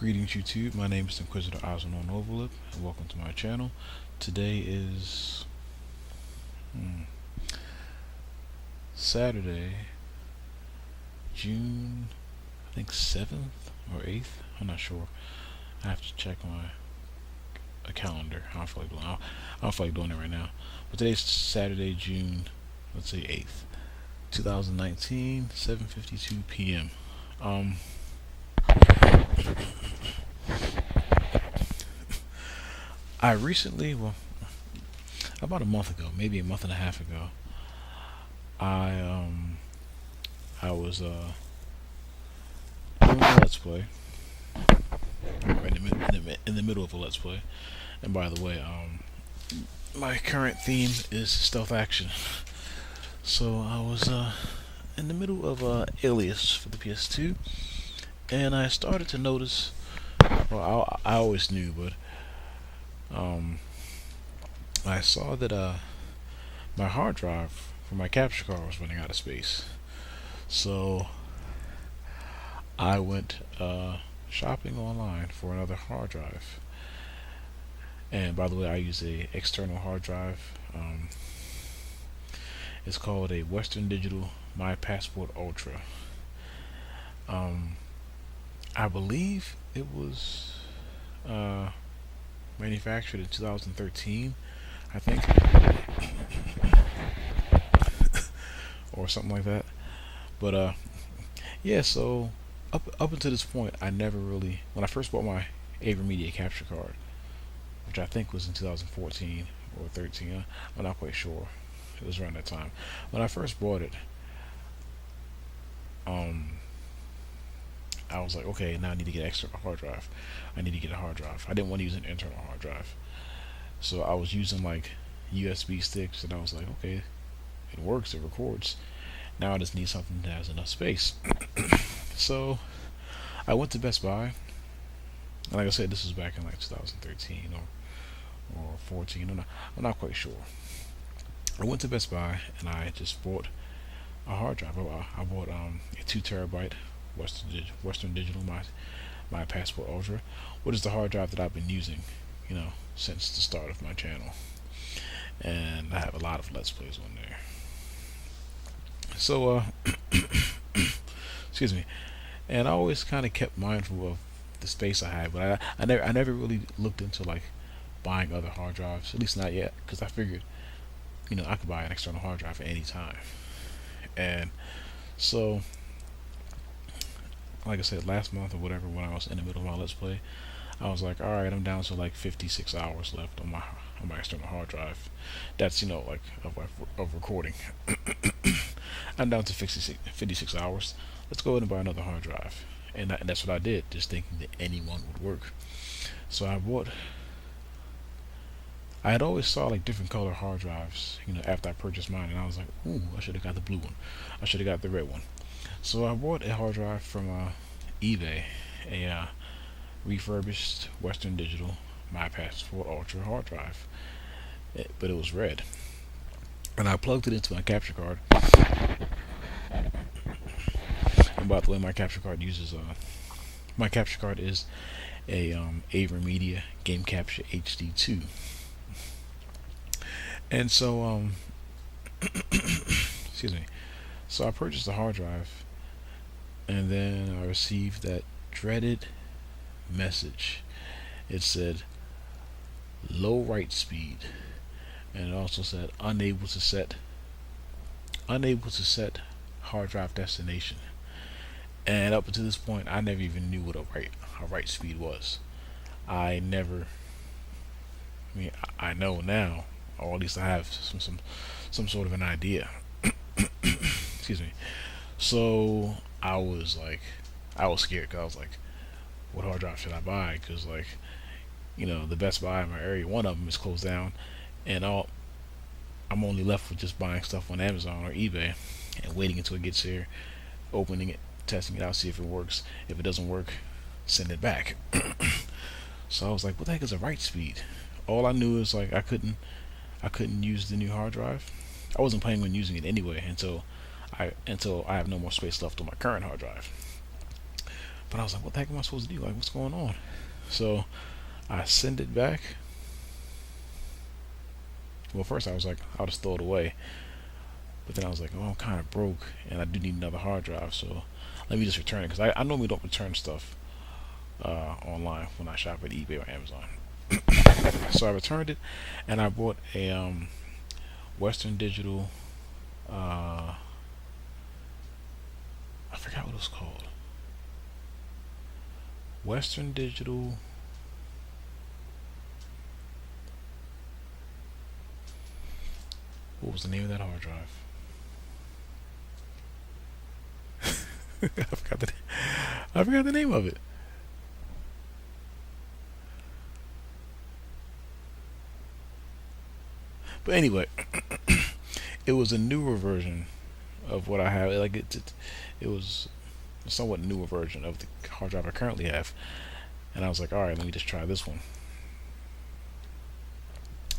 Greetings YouTube, my name is Inquisitor Osmond Overlip, and welcome to my channel. Today is Saturday, June, I think 7th or 8th, I'm not sure. I have to check my calendar. I don't feel like doing it right now. But today's Saturday, June, let's say 8th, 2019, 7:52 p.m. I recently, about a month ago, maybe a month and a half ago, I I was doing a let's play, right in the middle of a let's play, and by the way, my current theme is stealth action. So I was in the middle of Alias for the PS2, and I started to notice. Well, I always knew, but um, I saw that my hard drive for my capture card was running out of space. So I went shopping online for another hard drive. And by the way, I use a external hard drive. It's called a Western Digital My Passport Ultra. I believe it was manufactured in 2013, I think, or something like that. But yeah. So up until this point, I never really, when I first bought my avermedia capture card, which I think was in 2014 or 13, I'm not quite sure. It was around that time. When I first bought it, I was like, okay, now I need to get an external hard drive. I need to get a hard drive. I didn't want to use an internal hard drive, so I was using like USB sticks, and I was like, okay, it works, it records. Now I just need something that has enough space. So I went to Best Buy, and like I said, this was back in like 2013 or 14. I'm not quite sure. I went to Best Buy and I just bought a hard drive. I bought a 2 terabyte Western Digital my Passport Ultra, which is the hard drive that I've been using, since the start of my channel, and I have a lot of Let's Plays on there. So excuse me, and I always kind of kept mindful of the space I had, but I never really looked into like buying other hard drives, at least not yet, because I figured, I could buy an external hard drive at any time. And so, like I said, last month or whatever, when I was in the middle of my Let's Play, I was like, all right, I'm down to like 56 hours left on my external hard drive. That's like of recording. I'm down to 56 hours. Let's go ahead and buy another hard drive, and that's what I did, just thinking that anyone would work. So I had always saw like different color hard drives, after I purchased mine, and I was like, ooh, I should have got the blue one. I should have got the red one. So I bought a hard drive from eBay, a refurbished Western Digital My Passport Ultra hard drive, but it was red, and I plugged it into my capture card. And by the way, my capture card is a avermedia Game Capture HD2. And so excuse me. So I purchased the hard drive, and then I received that dreaded message. It said low write speed, and it also said unable to set hard drive destination. And up until this point, I never even knew what a write speed was. I never. I mean, I know now, or at least I have some sort of an idea. Excuse me. So I was scared, because I was like, what hard drive should I buy? Because the Best Buy in my area, one of them is closed down, and I'm only left with just buying stuff on Amazon or eBay and waiting until it gets here, opening it, testing it out, see if it works. If it doesn't work, send it back. So I was like, what the heck is a write speed? All I knew is like I couldn't use the new hard drive. I wasn't planning on using it anyway until I have no more space left on my current hard drive. But I was like, what the heck am I supposed to do? Like, what's going on? So I send it back. Well, first I was like, I'll just throw it away. But then I was like, oh, I'm kind of broke, and I do need another hard drive. So let me just return it, because I normally don't return stuff online when I shop at eBay or Amazon. So I returned it, and I bought a Western Digital. I forgot what it was called. Western Digital. What was the name of that hard drive? I forgot the name of it. But anyway, it was a newer version of what I have. Like it was a somewhat newer version of the hard drive I currently have. And I was like, all right, let me just try this one.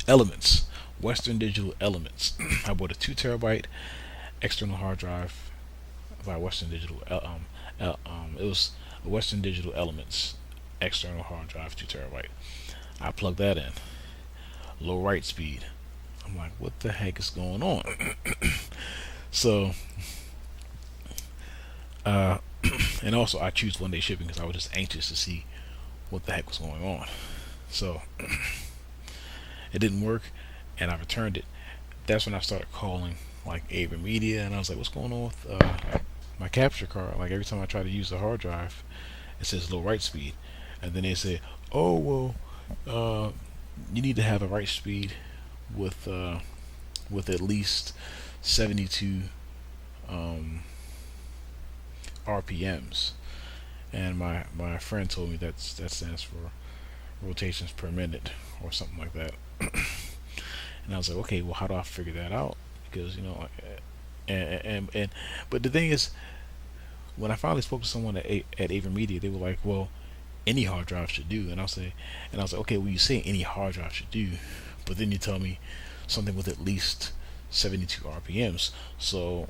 Elements, Western Digital Elements. I bought a 2 terabyte external hard drive by Western Digital. It was a Western Digital Elements external hard drive, 2 terabyte. I plugged that in. Low write speed. I'm like, what the heck is going on? So, uh, and also I choose 1 day shipping because I was just anxious to see what the heck was going on. So it didn't work, and I returned it. That's when I started calling like avermedia, and I was like, what's going on with my capture card? Like every time I try to use the hard drive, it says low write speed, and then they say, oh well, you need to have a write speed with at least 72 RPMs. And my friend told me that stands for rotations per minute or something like that. And I was like, okay, well, how do I figure that out? Because and but the thing is, when I finally spoke to someone at avermedia, they were like, well, any hard drive should do. And I was like, okay, well, you say any hard drive should do, but then you tell me something with at least 72 RPMs. So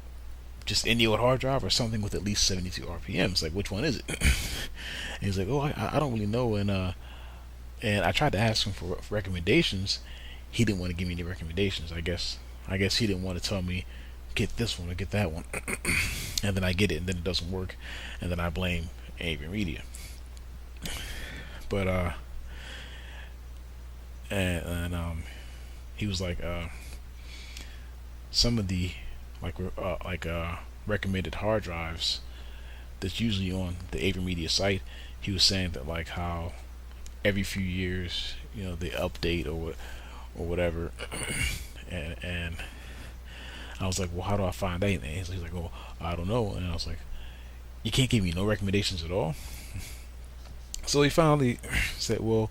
just any old hard drive or something with at least 72 RPMs? Like, which one is it? And he's like, oh, I don't really know. And I tried to ask him for recommendations. He didn't want to give me any recommendations. I guess he didn't want to tell me get this one or get that one. And then I get it, and then it doesn't work, and then I blame avermedia. But he was like, some of the recommended hard drives that's usually on the avermedia site. He was saying that like how every few years, they update or whatever. and I was like, well, how do I find that? And he's like, oh, I don't know. And I was like, you can't give me no recommendations at all. So he finally said, well,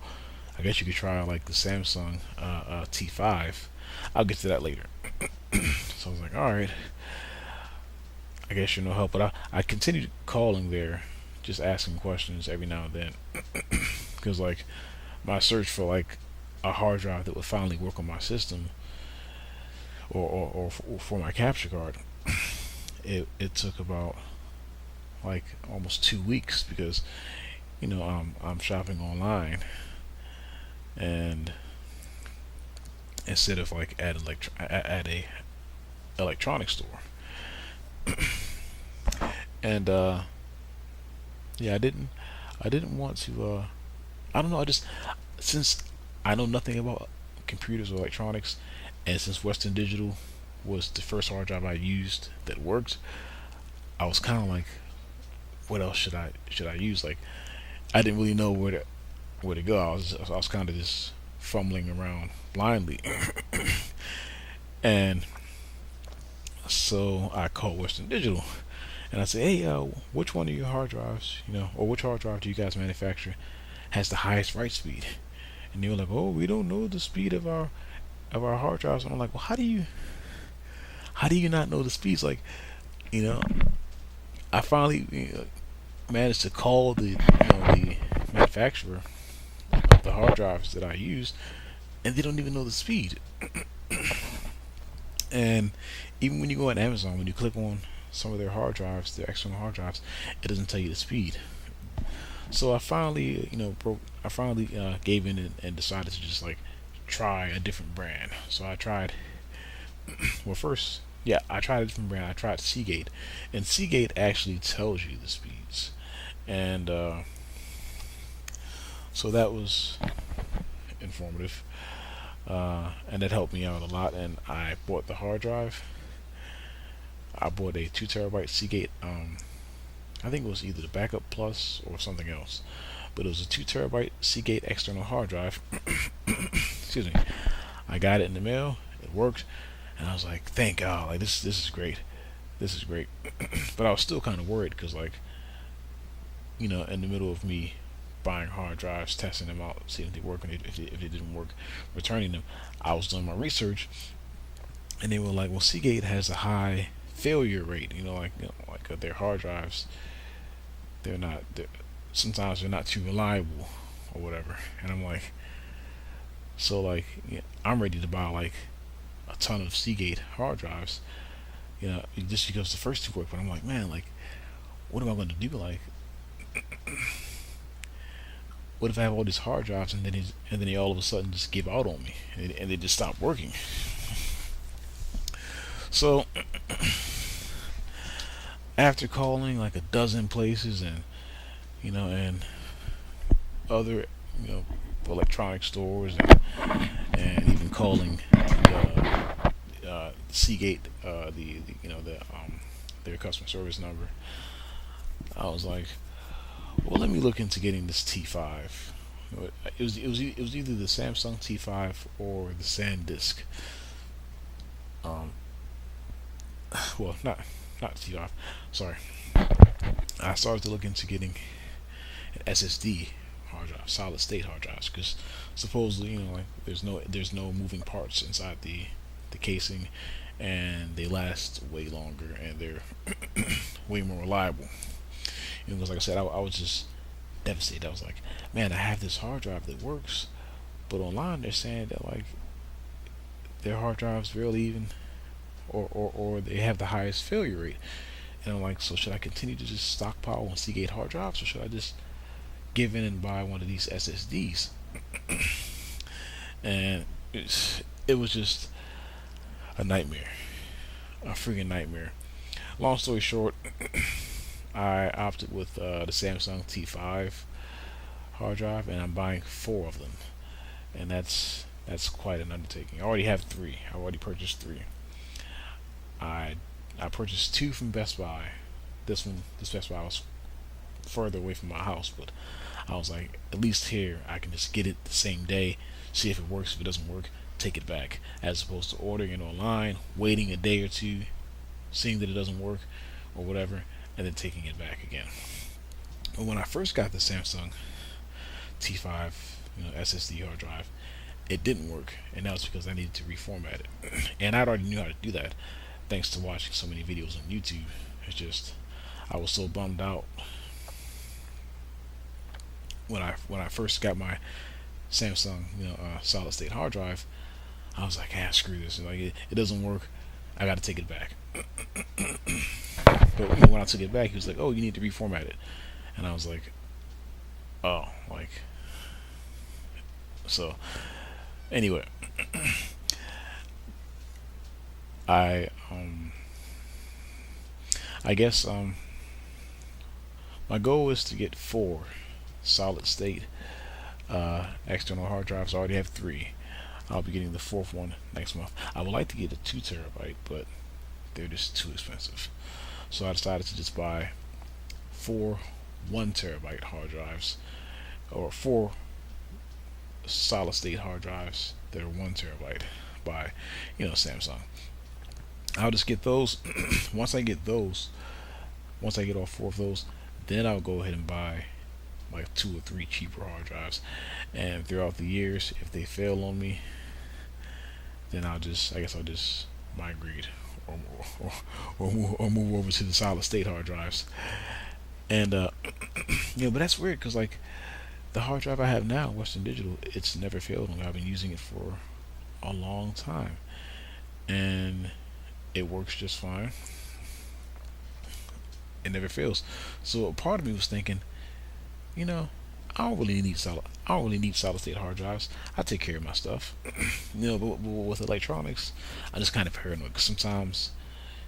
I guess you could try like the Samsung T5. I'll get to that later. So I was like, all right, I guess you're no help. But I continued calling there, just asking questions every now and then, because like my search for like a hard drive that would finally work on my system or for my capture card, it took about like almost 2 weeks, because I'm shopping online, and instead of like at a electronics store. And yeah, I didn't want to I don't know, I just, since I know nothing about computers or electronics, and since Western Digital was the first hard drive I used that worked, I was kind of like, what else should I use? Like, I didn't really know where to go. I was kind of just fumbling around blindly. And so I called Western Digital, and I said, hey, which one of your hard drives, or which hard drive do you guys manufacture has the highest write speed? And they were like, oh, we don't know the speed of our hard drives. And I'm like, well, how do you not know the speeds? Like, I finally managed to call the manufacturer of the hard drives that I use, and they don't even know the speed. And even when you go on Amazon, when you click on some of their hard drives, their external hard drives, it doesn't tell you the speed. So I finally, I finally gave in and decided to just like try a different brand. So I tried, well, first, yeah, I tried a different brand. I tried Seagate, and Seagate actually tells you the speeds, and so that was informative, and that helped me out a lot. And I bought the hard drive. I bought a 2 terabyte Seagate. I think it was either the Backup Plus or something else, but it was a 2 terabyte Seagate external hard drive. Excuse me. I got it in the mail. It worked, and I was like, "Thank God! Like this is great. This is great." But I was still kind of worried because, like, in the middle of me buying hard drives, testing them out, seeing if they work, and if they didn't work, returning them, I was doing my research, and they were like, "Well, Seagate has a high failure rate. Their hard drives, they're not. Sometimes they're not too reliable, or whatever." And I'm like, so like, yeah, I'm ready to buy like a ton of Seagate hard drives, just because the first two work. But I'm like, man, like, what am I going to do? Like, what if I have all these hard drives and then they all of a sudden just give out on me and they just stop working? So after calling like a dozen places and other you know electronic stores and even calling Seagate, their customer service number, I was like, well, let me look into getting this T5. It was either the Samsung T5 or the SanDisk. Um, well, not T5. Sorry. I started to look into getting an SSD hard drive, solid state hard drives, because supposedly, like there's no moving parts inside the casing, and they last way longer and they're way more reliable. Because like I said, I was just devastated. I was like, man, I have this hard drive that works, but online they're saying that like their hard drives barely even, or they have the highest failure rate. And I'm like, so should I continue to just stockpile on Seagate hard drives, or should I just give in and buy one of these SSDs? And it was just a nightmare, a freaking nightmare. Long story short, I opted with the Samsung T5 hard drive, and I'm buying four of them, and that's quite an undertaking. I already have three. I already purchased three. I I purchased two from Best Buy. This Best Buy was further away from my house, but I was like, at least here I can just get it the same day, see if it works. If it doesn't work, take it back, as opposed to ordering it online, waiting a day or two, seeing that it doesn't work or whatever, and then taking it back again. But when I first got the Samsung T5, SSD hard drive, it didn't work, and that was because I needed to reformat it, and I already knew how to do that thanks to watching so many videos on YouTube. It's just I was so bummed out when I first got my Samsung, solid state hard drive. I was like, screw this. Like it doesn't work. I got to take it back. But when I took it back, he was like, "Oh, you need to reformat it," and I was like, "Oh, like." So anyway, I I guess my goal is to get four solid state external hard drives. I already have three. I'll be getting the fourth one next month. I would like to get a 2 terabyte, but they're just too expensive. So I decided to just buy four 1 terabyte hard drives, or four solid state hard drives that are 1 terabyte by Samsung. I'll just get those. once I get those, once I get all four of those, then I'll go ahead and buy like two or three cheaper hard drives. And throughout the years, if they fail on me, then I guess I'll just migrate or move over to the solid state hard drives. And but that's weird because like the hard drive I have now, Western Digital, it's never failed on me. I've been using it for a long time, and it works just fine. It never fails. So a part of me was thinking, you know, I don't really need solid state hard drives. I take care of my stuff. But with electronics, I just kind of paranoid. 'Cause sometimes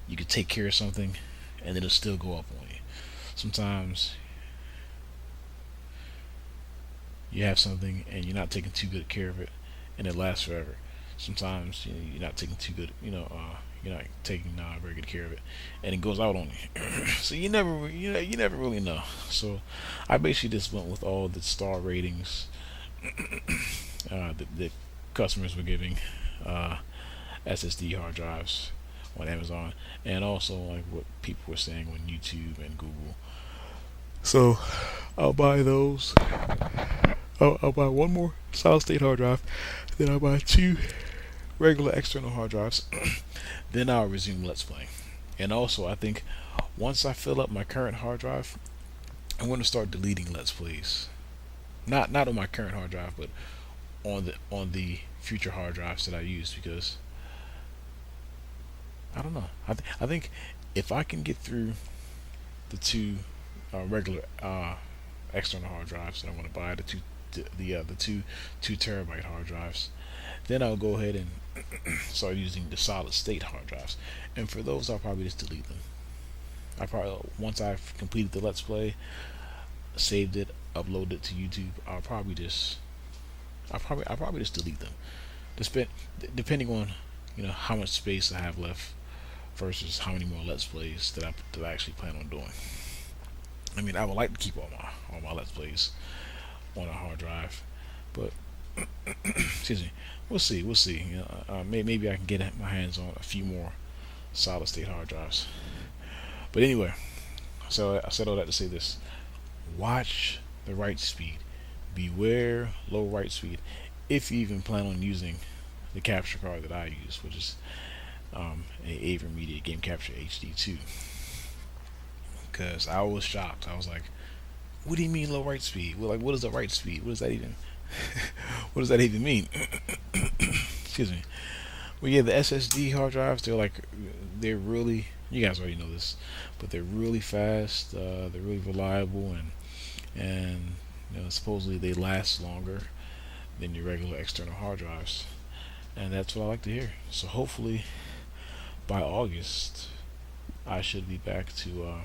you could take care of something, and it'll still go up on you. Sometimes you have something and you're not taking too good care of it, and it lasts forever. Sometimes you're not taking too good, you're not taking very good care of it, and it goes out on you. So you never really know. So I basically just went with all the star ratings that customers were giving uh, SSD hard drives on Amazon, and also like what people were saying on YouTube and Google. So I'll buy those. I'll buy one more solid state hard drive, then I'll buy two regular external hard drives. Then I'll resume Let's Playing. And also, I think once I fill up my current hard drive, I'm going to start deleting Let's Plays. Not on my current hard drive, but on the future hard drives that I use, because I don't know. I think if I can get through the two regular external hard drives that I want to buy, the 2 terabyte hard drives, then I'll go ahead and start using the solid state hard drives. And for those, I'll probably just delete them. I probably Once I've completed the Let's Play, saved it, uploaded it to YouTube, I'll probably just delete them. Depending on how much space I have left versus how many more Let's Plays that I actually plan on doing. I mean, I would like to keep all my Let's Plays on a hard drive, but excuse me, we'll see. Maybe I can get my hands on a few more solid state hard drives. But anyway, so I said all that to say this: watch the write speed. Beware low write speed if you even plan on using the capture card that I use, which is a avermedia Game Capture HD2. Because I was shocked. I was like, "What do you mean low write speed? Well, like, what is the write speed? What does that even? What does that even mean?" Excuse me. Well, yeah, the SSD hard drives, they're really, you guys already know this, but they're really fast. They're really reliable, and supposedly they last longer than your regular external hard drives, and that's what I like to hear. So hopefully by August, I should be back to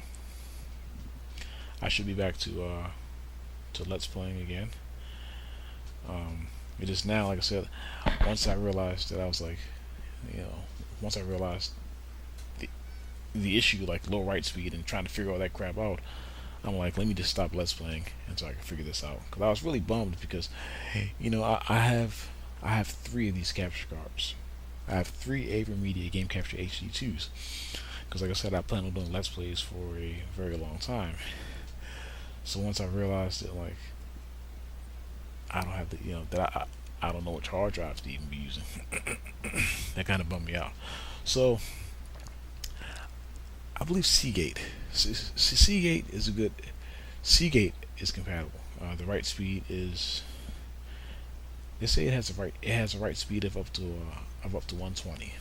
Let's Playing again. It is now, like I said, once I realized that I was like, once I realized the issue, like low write speed, and trying to figure all that crap out, I'm like, let me just stop Let's Playing until I can figure this out. Because I was really bummed because, I have 3 of these capture cards. I have 3 avermedia Game Capture HD2s. Because, like I said, I plan on doing Let's Plays for a very long time. So once I realized that, like, I don't have I don't know which hard drives to even be using, that kind of bummed me out. So I believe Seagate. Seagate is a good. Seagate is compatible. The write speed is. They say it has a write speed of up to 120,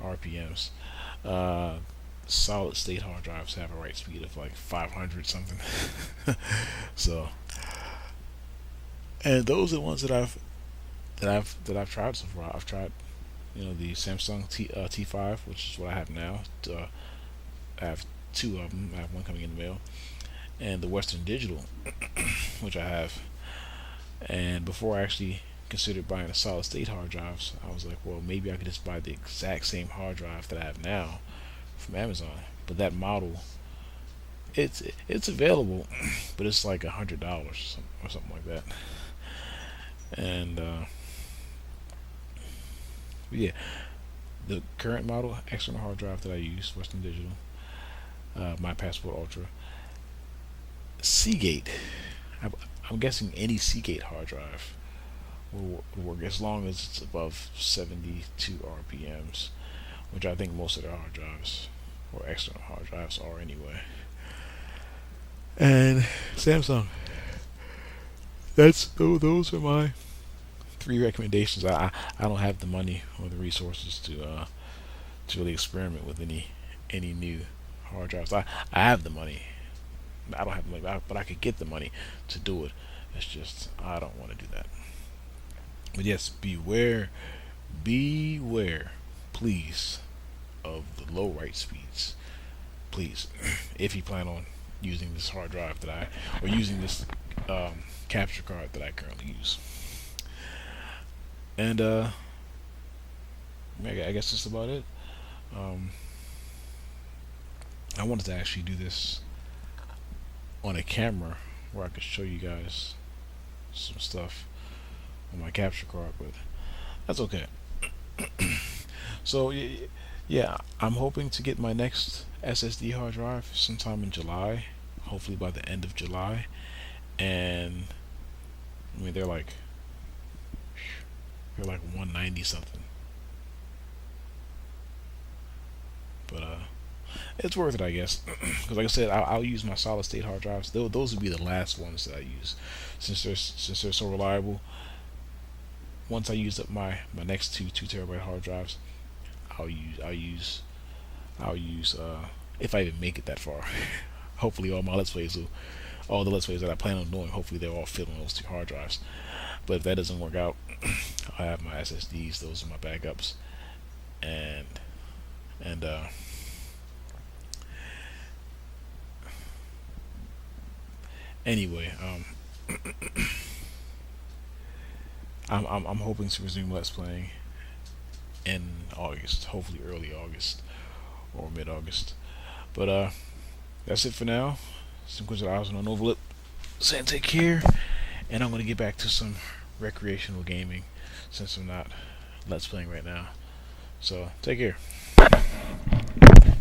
RPMs. Solid state hard drives have a write speed of like 500 something. So, and those are the ones that I've tried so far. I've tried, the Samsung T5, which is what I have now. I have 2 of them. I have one coming in the mail, and the Western Digital, which I have. And before I actually considered buying a solid state hard drives, I was like, well, maybe I could just buy the exact same hard drive that I have now from Amazon. But that model, it's available, but it's like $100 or something like that. And yeah, the current model external hard drive that I use, Western Digital, my Passport Ultra, Seagate. I'm guessing any Seagate hard drive will work as long as it's above 72 RPMs, which I think most of their hard drives or external hard drives are anyway. And Samsung. Those are my 3 recommendations. I don't have the money or the resources to really experiment with any new hard drives. I have the money. I don't have the money, but I could get the money to do it. It's just I don't want to do that. But yes, beware, please, of the low write speeds. Please, if you plan on using this hard drive or using this capture card that I currently use. And I guess that's about it. Um, I wanted to actually do this on a camera where I could show you guys some stuff on my capture card, but that's okay. So yeah, I'm hoping to get my next SSD hard drive sometime in July, hopefully by the end of July. And I mean they're like 190 something, but it's worth it, I guess. Because like I said, I'll use my solid state hard drives. Those would be the last ones that I use, since they're so reliable. Once I use up my next two terabyte hard drives, I'll use if I even make it that far. Hopefully all the let's plays that I plan on doing, hopefully they're all fit on those two hard drives. But if that doesn't work out, I have my SSDs. Those are my backups, and and anyway, I'm hoping to resume let's playing in August, hopefully early August or mid August. But that's it for now. Some quiz eyes on overlip. Saying take care, and I'm gonna get back to some recreational gaming since I'm not let's playing right now. So take care.